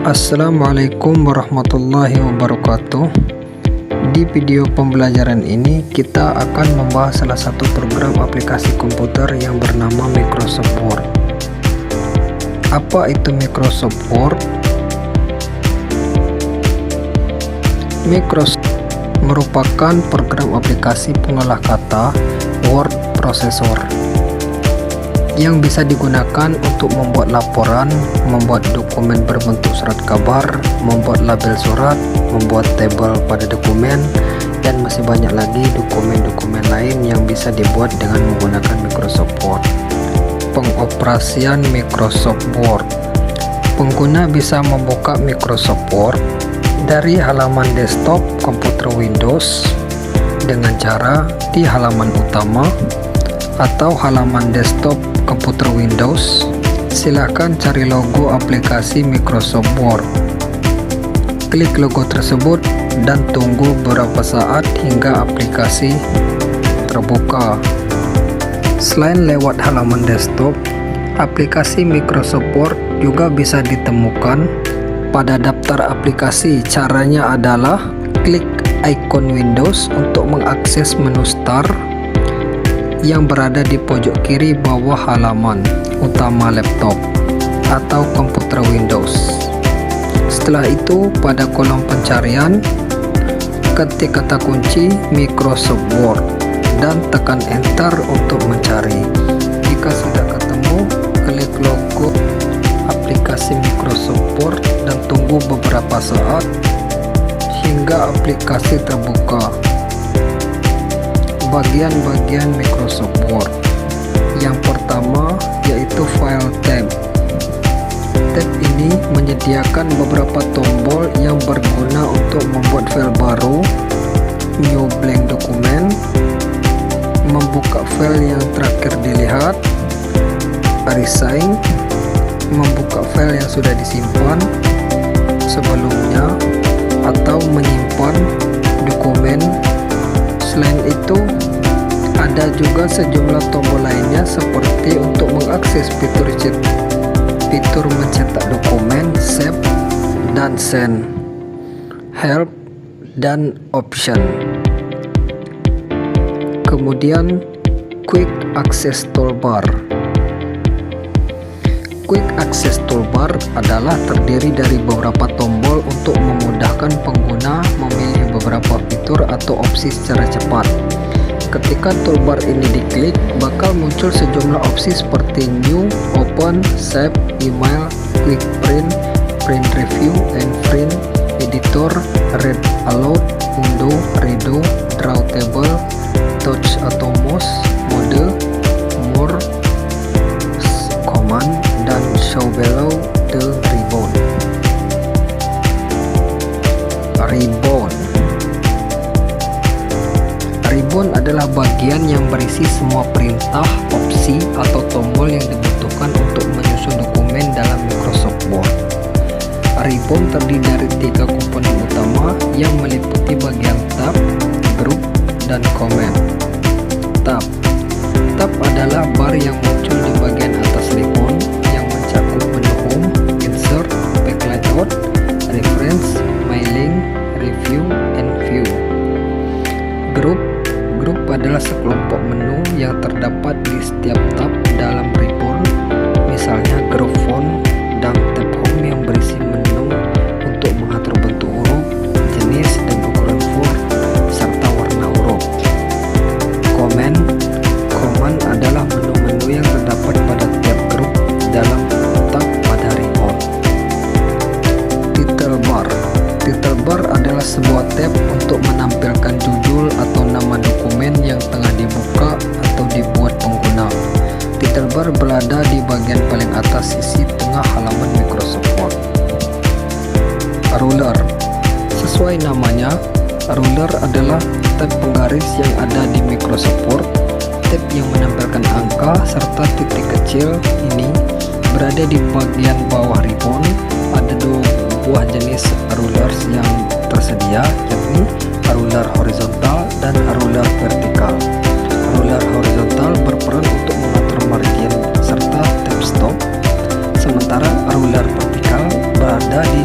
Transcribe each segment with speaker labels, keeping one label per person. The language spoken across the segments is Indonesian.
Speaker 1: Assalamualaikum warahmatullahi wabarakatuh. Di video pembelajaran ini kita akan membahas salah satu program aplikasi komputer yang bernama Microsoft Word. Apa itu Microsoft Word? Microsoft merupakan program aplikasi pengolah kata word processor yang bisa digunakan untuk membuat laporan, membuat dokumen berbentuk surat kabar, membuat label surat, membuat tabel pada dokumen, dan masih banyak lagi dokumen-dokumen lain yang bisa dibuat dengan menggunakan Microsoft Word. Pengoperasian Microsoft Word. Pengguna bisa membuka Microsoft Word dari halaman desktop komputer Windows dengan cara di halaman utama atau halaman desktop komputer Windows. Silakan cari logo aplikasi Microsoft Word. Klik logo tersebut dan tunggu beberapa saat hingga aplikasi terbuka. Selain lewat halaman desktop, aplikasi Microsoft Word juga bisa ditemukan pada daftar aplikasi. Caranya adalah klik ikon Windows untuk mengakses menu Start yang berada di pojok kiri bawah halaman utama laptop atau komputer Windows. Setelah itu, pada kolom pencarian, ketik kata kunci Microsoft Word dan tekan Enter untuk mencari. Jika sudah ketemu, klik logo aplikasi Microsoft Word dan tunggu beberapa saat hingga aplikasi terbuka. Bagian-bagian Microsoft Word. Yang pertama yaitu File tab. Tab ini menyediakan beberapa tombol yang berguna untuk membuat file baru, new blank dokumen, membuka file yang terakhir dilihat, resign, membuka file yang sudah disimpan sebelumnya, atau menyimpan dokumen. Selain itu, ada juga sejumlah tombol lainnya seperti untuk mengakses fitur mencetak dokumen, save dan send, help dan option. Kemudian quick access toolbar. Quick access toolbar adalah terdiri dari beberapa tombol untuk memudahkan pengguna memilih beberapa fitur atau opsi secara cepat. Ketika toolbar ini diklik, bakal muncul sejumlah opsi seperti New, Open, Save, Email, Quick Print, Print Review, and Print Editor, Read Aloud, Undo, Redo, Draw Table, Touch atau Mouse, Mode, More, Command, dan Show Below the Ribbon. Ribbon adalah bagian yang berisi semua perintah, opsi, atau tombol yang dibutuhkan untuk menyusun dokumen dalam Microsoft Word. Ribbon terdiri dari 3 komponen utama yang meliputi bagian tab, group, dan comment. Tab adalah bar yang muncul di bagian atas ribbon yang mencakup menu Home, Insert, Backlight Out, Reference, Mailing, Review, and View. Group adalah sekelompok menu yang terdapat di setiap tab dalam ribbon, misalnya group font dan tab Home yang berisi menu untuk mengatur bentuk huruf, jenis dan ukuran font, serta warna huruf. Command adalah menu-menu yang terdapat pada tab group dalam tab pada ribbon. Title bar adalah sebuah tab untuk menampilkan judul atau nama dokumen yang tengah dibuka atau dibuat pengguna. Title bar berada di bagian paling atas sisi tengah halaman Microsoft Word. Ruler. Sesuai namanya, ruler adalah tab penggaris yang ada di Microsoft Word. Tab yang menampilkan angka serta titik kecil ini berada di bagian bawah ribbon. Ada 2 buah jenis rulers yang tersedia, yakni ruler horizontal dan ruler vertikal. Ruler horizontal berperan untuk mengatur margin serta tab stop, sementara ruler vertikal berada di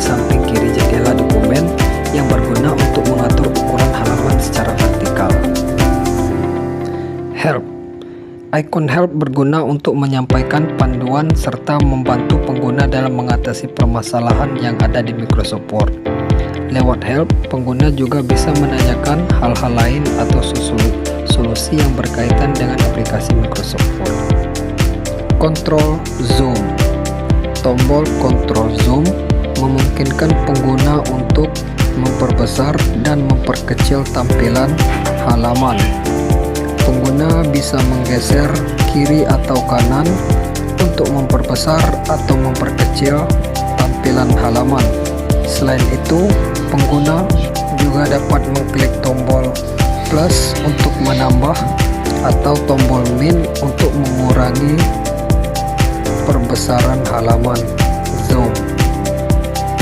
Speaker 1: Help. Ikon Help berguna untuk menyampaikan panduan serta membantu pengguna dalam mengatasi permasalahan yang ada di Microsoft Word. Lewat Help, pengguna juga bisa menanyakan hal-hal lain atau solusi yang berkaitan dengan aplikasi Microsoft Word. Control Zoom. Tombol Control Zoom memungkinkan pengguna untuk memperbesar dan memperkecil tampilan halaman. Pengguna bisa menggeser kiri atau kanan untuk memperbesar atau memperkecil tampilan halaman. Selain itu, pengguna juga dapat mengklik tombol plus untuk menambah atau tombol min untuk mengurangi perbesaran halaman zoom.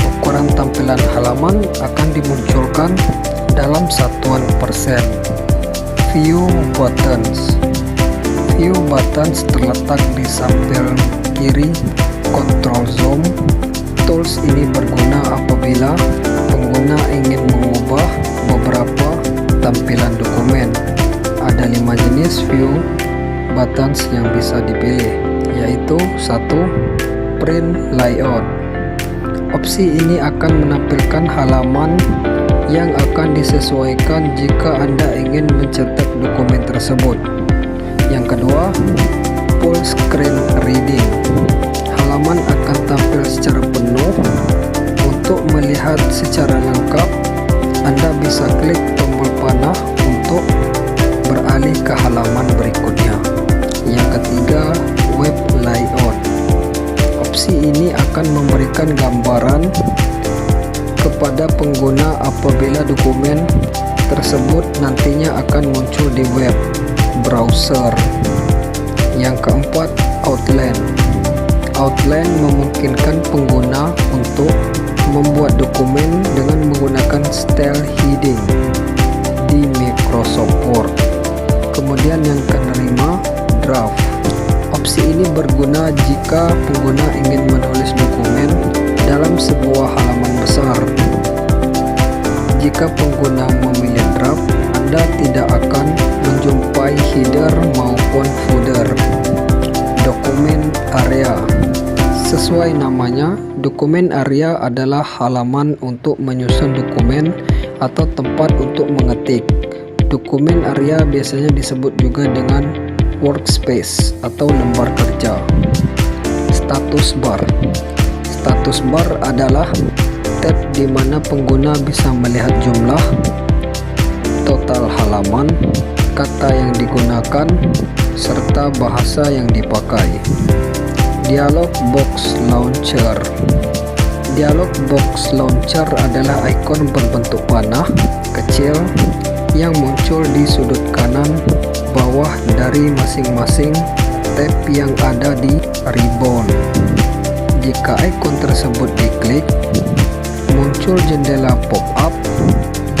Speaker 1: Ukuran tampilan halaman akan dimunculkan dalam satuan persen. View Buttons. View Buttons terletak di samping kiri Control Zoom. Tools ini berguna apabila pengguna ingin mengubah beberapa tampilan dokumen. Ada 5 jenis view buttons yang bisa dipilih, yaitu 1. Print Layout. Opsi ini akan menampilkan halaman yang akan disesuaikan jika Anda ingin mencetak dokumen tersebut. Yang kedua, Full Screen Reading. Halaman akan tampil secara penuh. Untuk melihat secara lengkap, Anda bisa klik tombol panah untuk beralih ke halaman berikutnya. Yang ketiga, Web Layout. Opsi ini akan memberikan gambaran kepada pengguna apabila dokumen tersebut nantinya akan muncul di web browser. Yang keempat, Outline. Outline memungkinkan pengguna untuk membuat dokumen dengan menggunakan style heading di Microsoft Word. Kemudian yang kelima, Draft. Opsi ini berguna jika pengguna ingin menulis dokumen dalam sebuah halaman besar. Jika pengguna memilih draft, Anda tidak akan menjumpai header maupun footer. Dokumen area. Sesuai namanya, dokumen area adalah halaman untuk menyusun dokumen atau tempat untuk mengetik. Dokumen area biasanya disebut juga dengan workspace atau lembar kerja. Status bar. Status bar adalah tab di mana pengguna bisa melihat jumlah, total halaman, kata yang digunakan, serta bahasa yang dipakai. Dialog Box Launcher. Dialog Box Launcher adalah ikon berbentuk panah kecil yang muncul di sudut kanan bawah dari masing-masing tab yang ada di ribbon. Jika ikon tersebut diklik, muncul jendela pop-up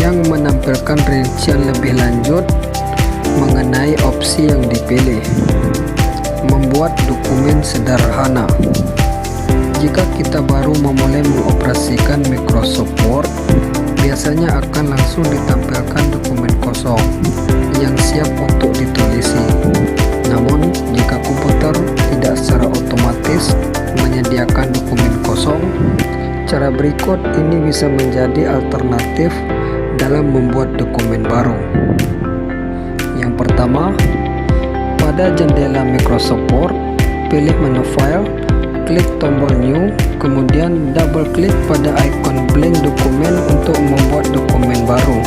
Speaker 1: yang menampilkan rincian lebih lanjut mengenai opsi yang dipilih. Membuat dokumen sederhana. Jika kita baru memulai mengoperasikan Microsoft Word, biasanya akan langsung ditampilkan dokumen kosong yang siap untuk ditulisi. Namun, jika komputer tidak secara otomatis menyediakan dokumen kosong, cara berikut ini bisa menjadi alternatif dalam membuat dokumen baru. Yang pertama, pada jendela Microsoft Word, pilih menu File, klik tombol New, kemudian double klik pada ikon blank dokumen untuk membuat dokumen baru.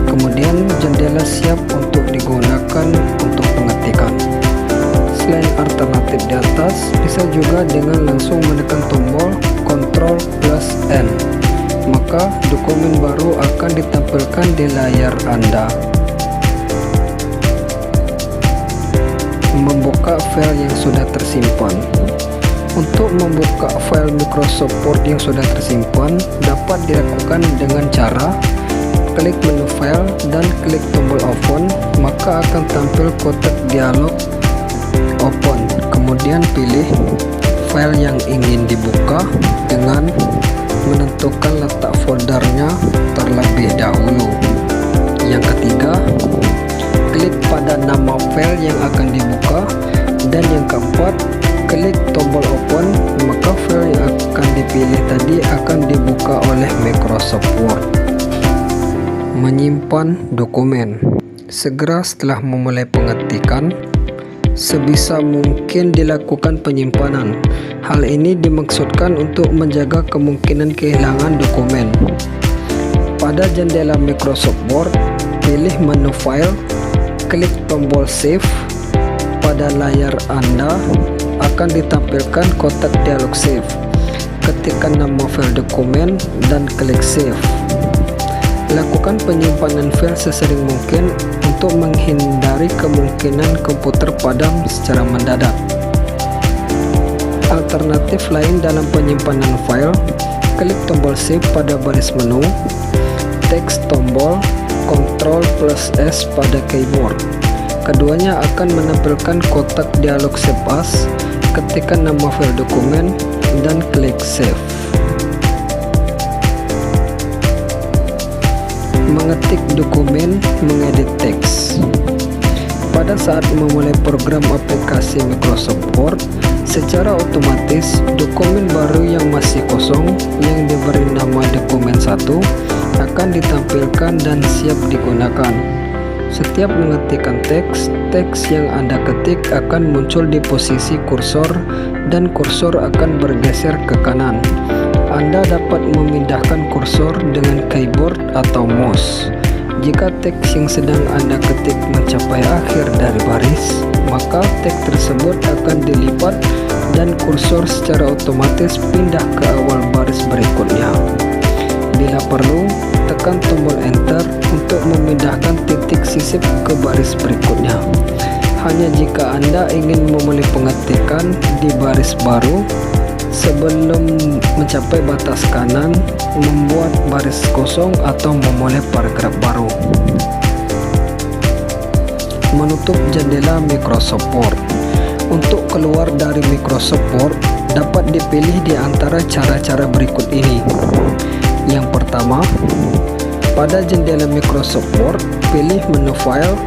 Speaker 1: Kemudian jendela siap untuk digunakan untuk pengetikan. Selain alternatif di atas, bisa juga dengan langsung menekan tombol Ctrl plus N, maka dokumen baru akan ditampilkan di layar Anda. Membuka file yang sudah tersimpan. Untuk membuka file Microsoft Word yang sudah tersimpan dapat dilakukan dengan cara klik menu file dan klik tombol open, maka akan tampil kotak dialog open. Kemudian pilih file yang ingin dibuka dengan menentukan letak foldernya terlebih dahulu. Yang ketiga, klik pada nama file yang akan dibuka. Dan yang keempat, klik tombol open, maka file yang akan dipilih tadi akan dibuka oleh Microsoft Word. Menyimpan dokumen. Segera setelah memulai pengetikan, sebisa mungkin dilakukan penyimpanan. Hal ini dimaksudkan untuk menjaga kemungkinan kehilangan dokumen. Pada jendela Microsoft Word, pilih menu File, klik tombol Save. Pada layar Anda akan ditampilkan kotak dialog Save. Ketikkan nama file dokumen dan klik Save. Lakukan penyimpanan file sesering mungkin untuk menghindari kemungkinan komputer padam secara mendadak. Alternatif lain dalam penyimpanan file, klik tombol Save pada baris menu, teks tombol Ctrl+S pada keyboard. Keduanya akan menampilkan kotak dialog Save As. Ketikkan nama file dokumen dan klik Save. Mengetik dokumen, mengedit teks. Pada saat memulai program aplikasi Microsoft Word, secara otomatis dokumen baru yang masih kosong yang diberi nama dokumen 1 akan ditampilkan dan siap digunakan. Setiap mengetikkan teks, teks yang Anda ketik akan muncul di posisi kursor dan kursor akan bergeser ke kanan. Anda dapat memindahkan kursor dengan keyboard atau mouse. Jika teks yang sedang Anda ketik mencapai akhir dari baris, maka teks tersebut akan dilipat dan kursor secara otomatis pindah ke awal baris berikutnya. Bila perlu, tekan tombol Enter untuk memindahkan titik sisip ke baris berikutnya. Hanya jika Anda ingin memulai pengetikan di baris baru, sebelum mencapai batas kanan, membuat baris kosong atau memulai paragraf baru. Menutup jendela Microsoft Word. Untuk keluar dari Microsoft Word, dapat dipilih di antara cara-cara berikut ini. Yang pertama, pada jendela Microsoft Word, pilih menu File,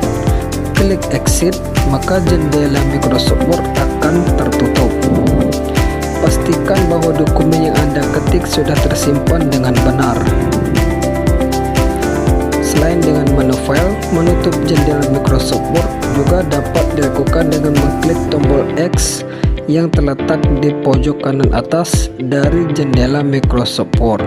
Speaker 1: klik Exit, maka jendela Microsoft Word akan tertutup. Pastikan bahwa dokumen yang Anda ketik sudah tersimpan dengan benar. Selain dengan menu File, menutup jendela Microsoft Word juga dapat dilakukan dengan mengklik tombol X yang terletak di pojok kanan atas dari jendela Microsoft Word.